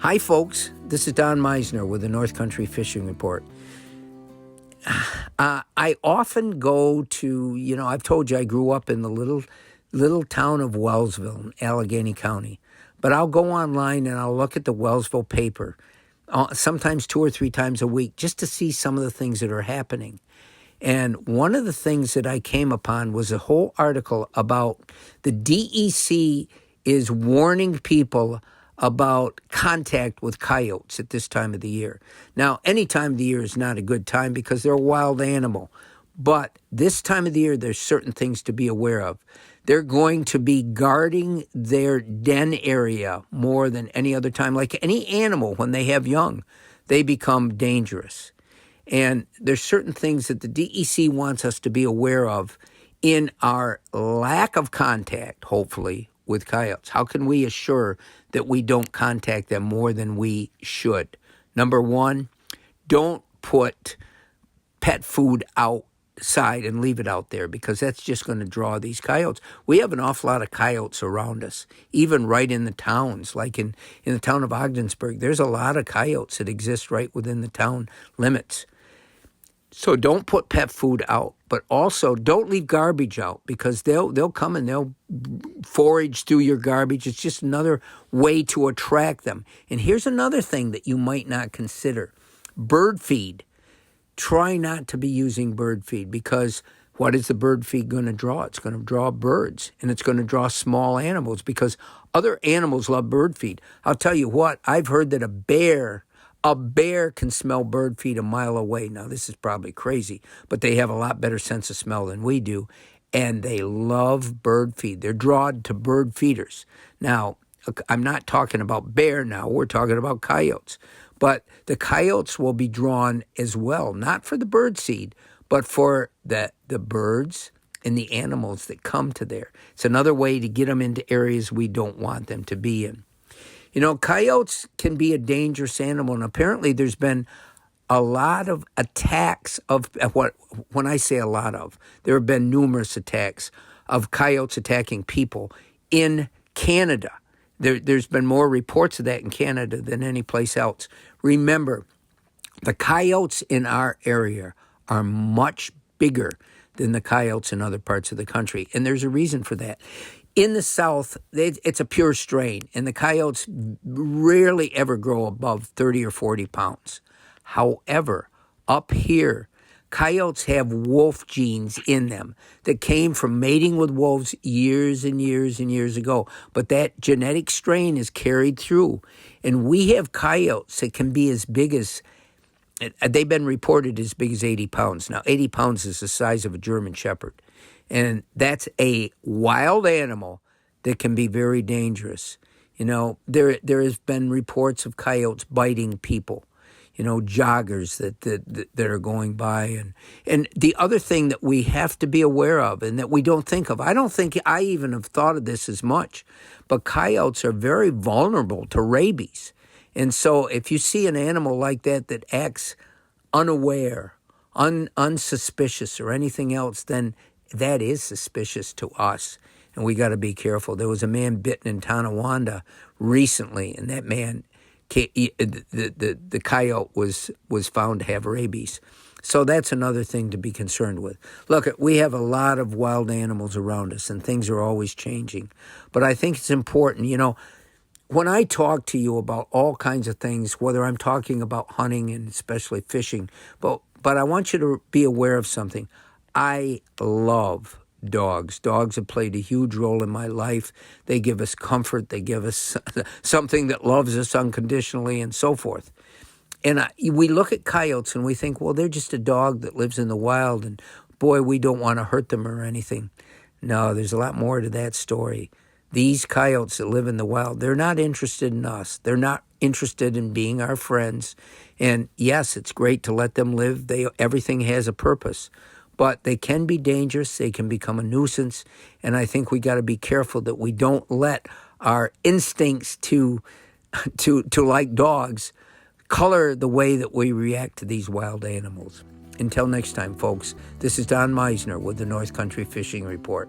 Hi, folks. This is Don Meisner with the North Country Fishing Report. I often go to, I've told you I grew up in the little town of Wellsville in Allegheny County. But I'll go online and I'll look at the Wellsville paper, sometimes 2 or 3 times a week, just to see some of the things that are happening. And one of the things that I came upon was a whole article about the DEC is warning people about contact with coyotes at this time of the year. Now, any time of the year is not a good time because they're a wild animal. But this time of the year, there's certain things to be aware of. They're going to be guarding their den area more than any other time. Like any animal, when they have young, they become dangerous. And there's certain things that the DEC wants us to be aware of in our lack of contact, hopefully, with coyotes. How can we assure that we don't contact them more than we should? Number one, don't put pet food outside and leave it out there because that's just going to draw these coyotes. We have an awful lot of coyotes around us, even right in the towns. Like in the town of Ogdensburg, there's a lot of coyotes that exist right within the town limits. So don't put pet food out, but also don't leave garbage out because they'll come and they'll forage through your garbage. It's just another way to attract them. And here's another thing that you might not consider. Bird feed. Try not to be using bird feed because what is the bird feed going to draw? It's going to draw birds and it's going to draw small animals because other animals love bird feed. I'll tell you what, I've heard that a bear can smell bird feed a mile away. Now, this is probably crazy, but they have a lot better sense of smell than we do, and they love bird feed. They're drawn to bird feeders. Now, I'm not talking about bear now. We're talking about coyotes. But the coyotes will be drawn as well, not for the bird seed, but for the birds and the animals that come to there. It's another way to get them into areas we don't want them to be in. Coyotes can be a dangerous animal, and apparently there's been a lot of attacks when I say a lot of, there have been numerous attacks of coyotes attacking people in Canada. There's been more reports of that in Canada than any place else. Remember, the coyotes in our area are much bigger than the coyotes in other parts of the country, and there's a reason for that. In the South, it's a pure strain, and the coyotes rarely ever grow above 30 or 40 pounds. However, up here, coyotes have wolf genes in them that came from mating with wolves years and years and years ago. But that genetic strain is carried through, and we have coyotes that can be as big as, they've been reported as big as 80 pounds. Now, 80 pounds is the size of a German Shepherd. And that's a wild animal that can be very dangerous. There has been reports of coyotes biting people, joggers that are going by. And the other thing that we have to be aware of and that we don't think of, I don't think I even have thought of this as much, but coyotes are very vulnerable to rabies. And so if you see an animal like that acts unaware, unsuspicious or anything else, then that is suspicious to us, and we got to be careful. There was a man bitten in Tonawanda recently, and that man, the coyote was found to have rabies. So that's another thing to be concerned with. Look, we have a lot of wild animals around us, and things are always changing. But I think it's important, when I talk to you about all kinds of things, whether I'm talking about hunting and especially fishing, but I want you to be aware of something. I love dogs. Dogs have played a huge role in my life. They give us comfort. They give us something that loves us unconditionally and so forth. And we look at coyotes and we think, well, they're just a dog that lives in the wild, and boy, we don't want to hurt them or anything. No, there's a lot more to that story. These coyotes that live in the wild, they're not interested in us. They're not interested in being our friends. And yes, it's great to let them live. Everything has a purpose. But they can be dangerous. They can become a nuisance. And I think we got to be careful that we don't let our instincts to like dogs color the way that we react to these wild animals. Until next time, folks, this is Don Meisner with the North Country Fishing Report.